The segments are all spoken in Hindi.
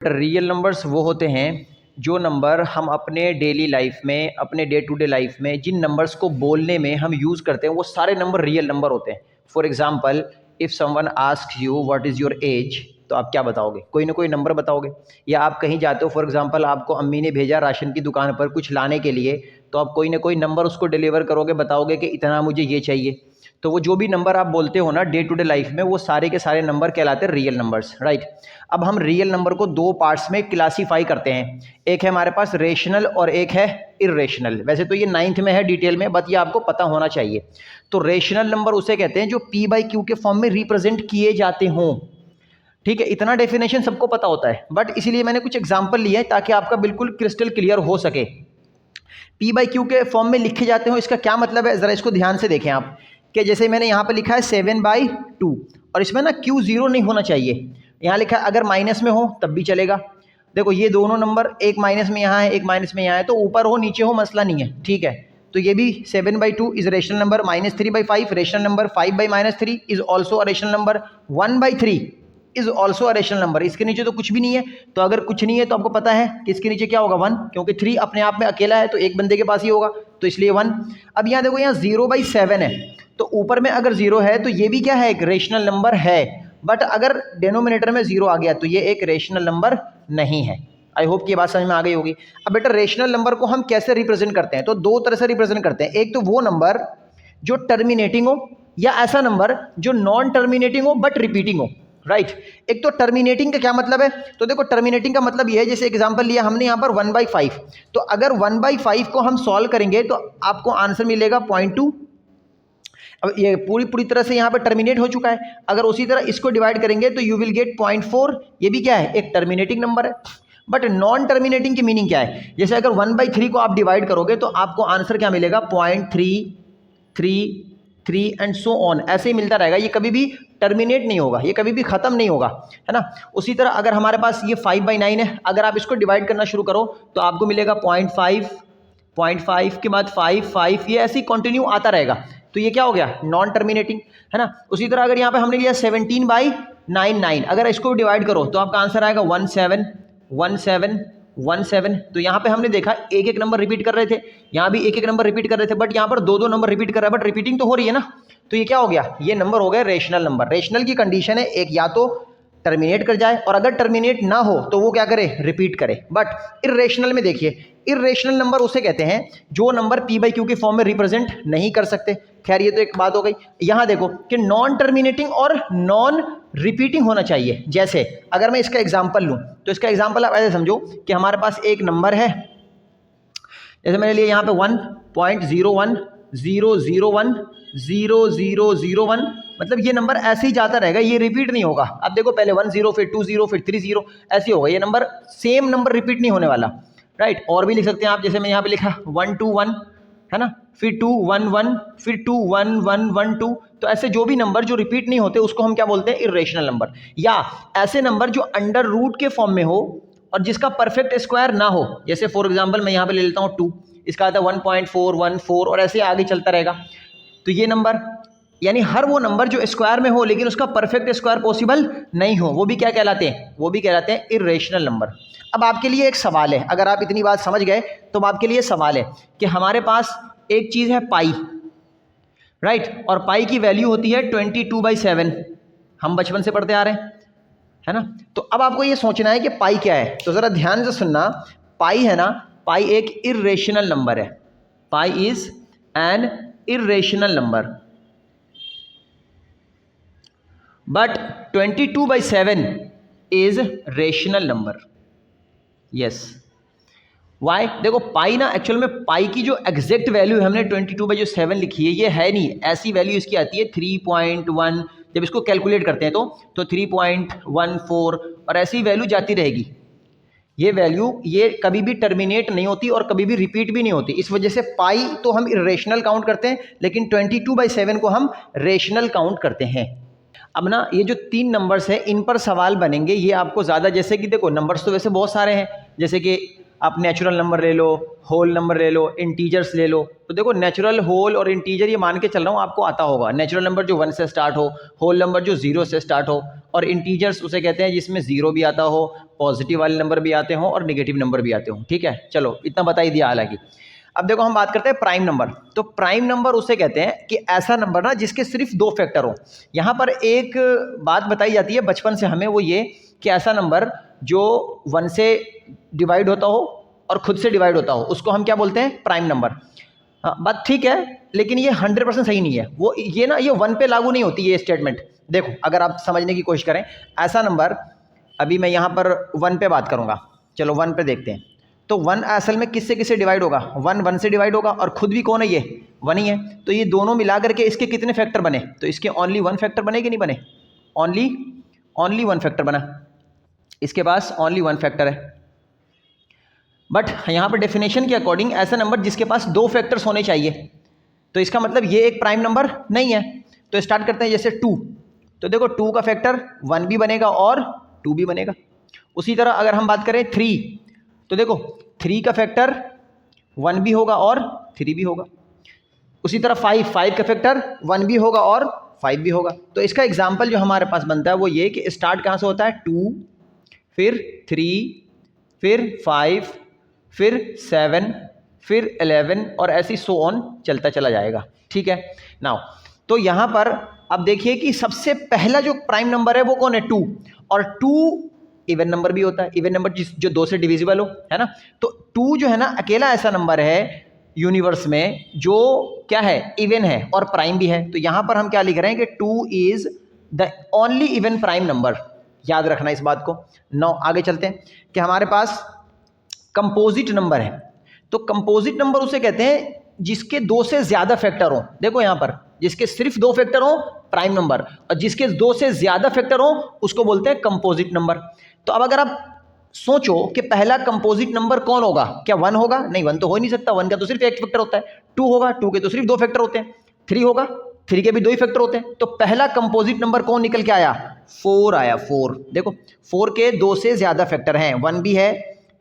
रियल नंबर्स वो होते हैं जो नंबर हम अपने डेली लाइफ में, अपने डे टू डे लाइफ में जिन नंबर्स को बोलने में हम यूज़ करते हैं वो सारे नंबर रियल नंबर होते हैं। For example, if someone asks you what is your age, तो आप क्या बताओगे? कोई ना कोई नंबर बताओगे। या आप कहीं जाते हो, फॉर एग्जांपल आपको अम्मी ने भेजा राशन की दुकान पर कुछ लाने के लिए, तो आप कोई ना कोई नंबर उसको डिलीवर करोगे, बताओगे कि इतना मुझे ये चाहिए। तो वो जो भी नंबर आप बोलते हो ना डे टू डे लाइफ में, वो सारे के सारे नंबर कहलाते हैं रियल नंबर्स, राइट। अब हम रियल नंबर को दो पार्ट्स में क्लासीफाई करते हैं। एक है हमारे पास रेशनल और एक है इरेशनल। वैसे तो ये 9th में है डिटेल में, बट ये आपको पता होना चाहिए। तो रेशनल नंबर उसे कहते हैं जो पी बाई क्यू के फॉर्म में रिप्रेजेंट किए जाते हों। ठीक है, इतना डेफिनेशन सबको पता होता है, बट इसीलिए मैंने कुछ एग्जाम्पल लिए ताकि आपका बिल्कुल क्रिस्टल क्लियर हो सके। पी बाई क्यू के फॉर्म में लिखे जाते हो, इसका क्या मतलब है ज़रा इसको ध्यान से देखें आप। कि जैसे मैंने यहाँ पर लिखा है 7/2, और इसमें ना क्यू ज़ीरो नहीं होना चाहिए। यहाँ लिखा है अगर माइनस में हो तब भी चलेगा। देखो ये दोनों नंबर, एक माइनस में यहाँ है, एक माइनस में यहाँ है, तो ऊपर हो नीचे हो मसला नहीं है, ठीक है। तो ये भी 7/2 is rational number, -3/5 rational number, 5/-3 is also a rational number, 1/3 is also a rational number. इसके नीचे तो कुछ भी नहीं है, तो अगर कुछ नहीं है तो आपको पता है कि इसके नीचे क्या होगा 1, क्योंकि 3 अपने आप में अकेला है तो एक बंदे के पास ही होगा, तो इसलिए 1। अब यहाँ देखो, यहाँ 0/7 है, तो ऊपर में अगर 0 है तो ये भी क्या है, एक रेशनल नंबर है। बट अगर डिनोमिनेटर में 0 आ गया तो ये एक रेशनल नंबर नहीं है। आई होप कि ये बात समझ में आ गई होगी। अब बेटा रेशनल नंबर को हम कैसे रिप्रेजेंट करते हैं? तो दो तरह से रिप्रेजेंट करते हैं। एक तो वो नंबर जो टर्मिनेटिंग हो, या ऐसा नंबर जो नॉन टर्मिनेटिंग हो बट रिपीटिंग हो, राइट। एक तो टर्मिनेटिंग का क्या मतलब है? तो देखो टर्मिनेटिंग का मतलब ये है, जैसे एग्जांपल लिया हमने यहाँ पर 1/5, तो अगर 1/5 को हम सॉल्व करेंगे तो आपको आंसर मिलेगा 0.2। अब ये पूरी तरह से यहाँ पर टर्मिनेट हो चुका है। अगर उसी तरह इसको डिवाइड करेंगे तो यू विल गेट 0.4, ये भी क्या है, एक टर्मिनेटिंग नंबर है। बट नॉन टर्मिनेटिंग की मीनिंग क्या है? जैसे अगर 1/3 को आप डिवाइड करोगे तो आपको आंसर क्या मिलेगा, 0.333 एंड सो ऑन, ऐसे ही मिलता रहेगा। ये कभी भी टर्मिनेट नहीं होगा, ये कभी भी खत्म नहीं होगा, है ना। उसी तरह अगर हमारे पास ये 5/9 है, अगर आप इसको डिवाइड करना शुरू करो तो आपको मिलेगा 0.5 के बाद 5, ये ऐसे ही कंटिन्यू आता रहेगा। तो ये क्या हो गया, नॉन टर्मिनेटिंग, है ना। उसी तरह अगर यहाँ पे हमने लिया 17/99, अगर इसको डिवाइड करो तो आपका आंसर आएगा 171717। तो यहाँ पे हमने देखा एक एक नंबर रिपीट कर रहे थे, यहाँ भी एक एक नंबर रिपीट कर रहे थे, बट यहाँ पर दो दो नंबर रिपीट कर रहा है, बट रिपीटिंग तो हो रही है ना। तो ये क्या हो गया, ये नंबर हो गया रेशनल नंबर। रेशनल की कंडीशन है एक या तो टर्मिनेट कर जाए, और अगर टर्मिनेट ना हो तो वो क्या करे, रिपीट करे। बट इरेशनल में देखिए, इरेशनल नंबर उसे कहते हैं जो नंबर पी बाई क्यू के फॉर्म में रिप्रेजेंट नहीं कर सकते। खैर ये तो एक बात हो गई। यहाँ देखो कि नॉन टर्मिनेटिंग और नॉन रिपीटिंग होना चाहिए। जैसे अगर मैं इसका एग्जांपल लूँ तो इसका एग्जांपल आप ऐसे समझो कि हमारे पास एक नंबर है, जैसे मैंने लिया यहाँ पे 1.0100100001, मतलब ये नंबर ऐसे ही जाता रहेगा, ये रिपीट नहीं होगा। अब देखो पहले 10 फिर 20 फिर 30, ऐसे होगा, ये नंबर सेम नंबर रिपीट नहीं होने वाला, राइट। और भी लिख सकते हैं आप, जैसे मैं यहाँ पे लिखा 121, है ना, फिर 211, फिर 21112। तो ऐसे जो भी नंबर जो रिपीट नहीं होते उसको हम क्या बोलते हैं, इरेशनल नंबर। या ऐसे नंबर जो अंडर रूट के फॉर्म में हो और जिसका परफेक्ट स्क्वायर ना हो। जैसे फॉर एग्जांपल मैं यहाँ पे ले लेता हूँ 2, इसका आता है 1.414, और ऐसे आगे चलता रहेगा। तो ये नंबर, यानी हर वो नंबर जो स्क्वायर में हो लेकिन उसका परफेक्ट स्क्वायर पॉसिबल नहीं हो, वो भी क्या कहलाते हैं, वो भी कहलाते हैं इरेशनल नंबर। अब आपके लिए एक सवाल है, अगर आप इतनी बात समझ गए तो आपके लिए सवाल है कि हमारे पास एक चीज़ है पाई, राइट, और पाई की वैल्यू होती है 22/7, हम बचपन से पढ़ते आ रहे हैं, है ना। तो अब आपको ये सोचना है कि पाई क्या है। तो ज़रा ध्यान से सुनना, पाई है ना, पाई एक इरेशनल नंबर है। Pi is an irrational number, but 22/7 is rational number. Yes, why? देखो पाई ना, एक्चुअल में पाई की जो एग्जैक्ट वैल्यू है हमने 22/7 लिखी है, ये है नहीं, ऐसी वैल्यू इसकी आती है 3.1। जब इसको कैलकुलेट करते हैं तो 3.14, और ऐसी वैल्यू जाती रहेगी। ये वैल्यू ये कभी भी टर्मिनेट नहीं होती और कभी भी रिपीट भी नहीं होती। इस वजह से पाई तो हम इरेशनल काउंट करते हैं, लेकिन 22/7 को हम रेशनल काउंट करते हैं। अब ना ये जो 3 नंबर्स हैं इन पर सवाल बनेंगे, ये आपको ज़्यादा, जैसे कि देखो नंबर्स तो वैसे बहुत सारे हैं, जैसे कि आप नेचुरल नंबर ले लो, होल नंबर ले लो, इंटीजर्स ले लो। तो देखो नेचुरल, होल और इंटीजर ये मान के चल रहा हूँ आपको आता होगा। नेचुरल नंबर जो 1 से स्टार्ट हो, होल नंबर जो 0 से स्टार्ट हो, और इंटीजर्स उसे कहते हैं जिसमें 0 भी आता हो, पॉजिटिव वाले नंबर भी आते हो और निगेटिव नंबर भी आते हो। ठीक है, चलो इतना बता ही दिया। हालांकि अब देखो हम बात करते हैं प्राइम नंबर। तो प्राइम नंबर उसे कहते हैं कि ऐसा नंबर ना जिसके सिर्फ 2 फैक्टर हो। यहाँ पर एक बात बताई जाती है बचपन से हमें, वो ये कि ऐसा नंबर जो 1 से डिवाइड होता हो और खुद से डिवाइड होता हो, उसको हम क्या बोलते हैं? Prime number. हाँ, बात ठीक है, लेकिन ये 100% सही नहीं है। वो ये ना, ये 1 पे लागू नहीं होती ये स्टेटमेंट। देखो अगर आप समझने की कोशिश करें, ऐसा नंबर, अभी मैं यहाँ पर 1 पे बात करूँगा, चलो 1 पे देखते हैं। तो 1 असल में किससे किससे डिवाइड होगा? 1 से डिवाइड होगा, और खुद भी कौन है? ये 1 ही है। तो ये दोनों मिला करके इसके कितने फैक्टर बने? तो इसके ओनली 1 फैक्टर बने कि नहीं बने? ओनली 1 फैक्टर बना। इसके पास ओनली 1 फैक्टर है। बट यहाँ पर डेफिनेशन के अकॉर्डिंग ऐसा नंबर जिसके पास 2 फैक्टर्स होने चाहिए, तो इसका मतलब ये एक प्राइम नंबर नहीं है। तो स्टार्ट करते हैं जैसे 2। तो देखो 2 का फैक्टर 1 भी बनेगा और 2 भी बनेगा। उसी तरह अगर हम बात करें 3, तो देखो 3 का फैक्टर 1 भी होगा और 3 भी होगा। उसी तरह 5 का फैक्टर 1 भी होगा और 5 भी होगा। तो इसका एग्जाम्पल जो हमारे पास बनता है वो ये कि स्टार्ट कहाँ से होता है? 2, फिर 3, फिर 5, फिर 7, फिर 11 और ऐसी सो ऑन चलता चला जाएगा। ठीक है नाउ, तो यहाँ पर अब देखिए कि सबसे पहला जो प्राइम नंबर है वो कौन है? 2। और 2 इवन नंबर भी होता है, इवन नंबर जो 2 से डिविजिबल हो, है ना। तो 2 जो है ना अकेला ऐसा नंबर है यूनिवर्स में जो क्या है? इवन है और प्राइम भी है। तो यहाँ पर हम क्या लिख रहे हैं कि 2 is the only even prime number. याद रखना इस बात को। नाउ आगे चलते हैं कि हमारे पास कंपोजिट नंबर है। तो कंपोजिट नंबर उसे कहते हैं जिसके 2 से ज्यादा फैक्टर हो। देखो यहां पर जिसके सिर्फ 2 फैक्टर हो प्राइम नंबर, और जिसके 2 से ज्यादा फैक्टर हो उसको बोलते हैं कंपोजिट नंबर। तो अब अगर आप सोचो कि पहला कंपोजिट नंबर कौन होगा? क्या 1 होगा? नहीं, 1 तो हो ही नहीं सकता। 1 का तो सिर्फ एक फैक्टर होता है। 2 होगा, 2 के तो सिर्फ 2 फैक्टर होते हैं। 3 होगा, 3 के भी 2 ही फैक्टर होते हैं। तो पहला कंपोजिट नंबर कौन निकल के आया? 4 आया। 4 देखो 4 के 2 से ज्यादा फैक्टर हैं, 1 भी है,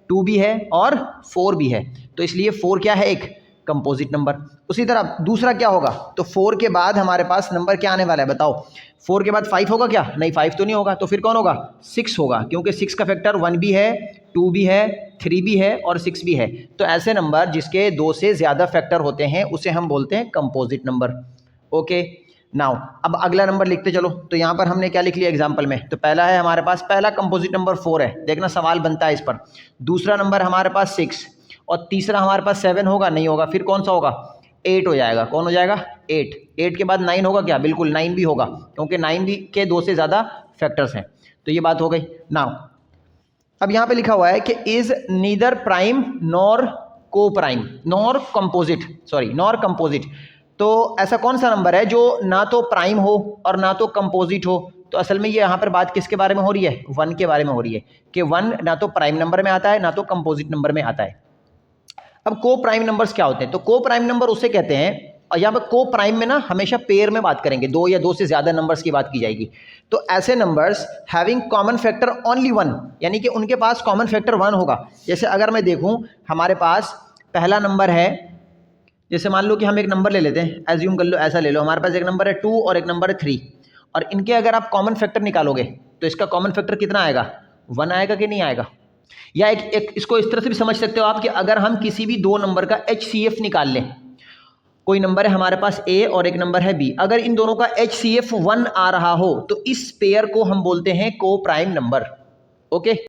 2 भी है और 4 भी है। तो इसलिए 4 क्या है? एक कंपोजिट नंबर। उसी तरह दूसरा क्या होगा? तो 4 के बाद हमारे पास नंबर क्या आने वाला है? बताओ। 4 के बाद 5 होगा क्या? नहीं, 5 तो नहीं होगा। तो फिर कौन होगा? 6 होगा, क्योंकि 6 का फैक्टर 1 भी है, 2 भी है, 3 भी है और 6 भी है। तो ऐसे नंबर जिसके 2 से ज़्यादा फैक्टर होते हैं उसे हम बोलते हैं कंपोजिट नंबर। ओके नाउ अब अगला नंबर लिखते चलो। तो यहाँ पर हमने क्या लिख लिया एग्जाम्पल में? तो पहला है हमारे पास, पहला कंपोजिट नंबर 4 है। देखना सवाल बनता है इस पर। दूसरा नंबर हमारे पास 6 और तीसरा हमारे पास 7 होगा? नहीं होगा। फिर कौन सा होगा? 8 हो जाएगा। कौन हो जाएगा? 8। 8 के बाद 9 होगा क्या? बिल्कुल 9 भी होगा, क्योंकि 9 भी के 2 से ज़्यादा फैक्टर्स हैं। तो ये बात हो गई। नाउ अब यहाँ पे लिखा हुआ है कि इज नीदर प्राइम नॉर को prime nor composite, sorry nor composite. तो ऐसा कौन सा नंबर है जो ना तो प्राइम हो और ना तो कंपोजिट हो? तो असल में ये यहाँ पर बात किसके बारे में हो रही है? 1 के बारे में हो रही है कि 1 ना तो प्राइम नंबर में आता है ना तो कंपोजिट नंबर में आता है। अब को प्राइम नंबर्स क्या होते हैं? तो को प्राइम नंबर उसे कहते हैं, और यहाँ पर को प्राइम में ना हमेशा पेयर में बात करेंगे, 2 या 2 से ज़्यादा नंबर्स की बात की जाएगी। तो ऐसे numbers having common factor only 1, यानी कि उनके पास कॉमन फैक्टर 1 होगा। जैसे अगर मैं देखूँ हमारे पास पहला नंबर है, जैसे मान लो कि हम एक नंबर ले लेते हैं, एज्यूम कर लो ऐसा ले लो, हमारे पास एक नंबर है 2 और एक नंबर है 3, और इनके अगर आप कॉमन फैक्टर निकालोगे तो इसका कॉमन फैक्टर कितना आएगा? 1 आएगा कि नहीं आएगा? या एक इसको इस तरह से भी समझ सकते हो आप कि अगर हम किसी भी 2 नंबर का HCF निकाल लें, कोई नंबर है हमारे पास A और एक नंबर है B, अगर इन दोनों का HCF 1 आ रहा हो तो इस पेयर को हम बोलते हैं को प्राइम नंबर। ओके।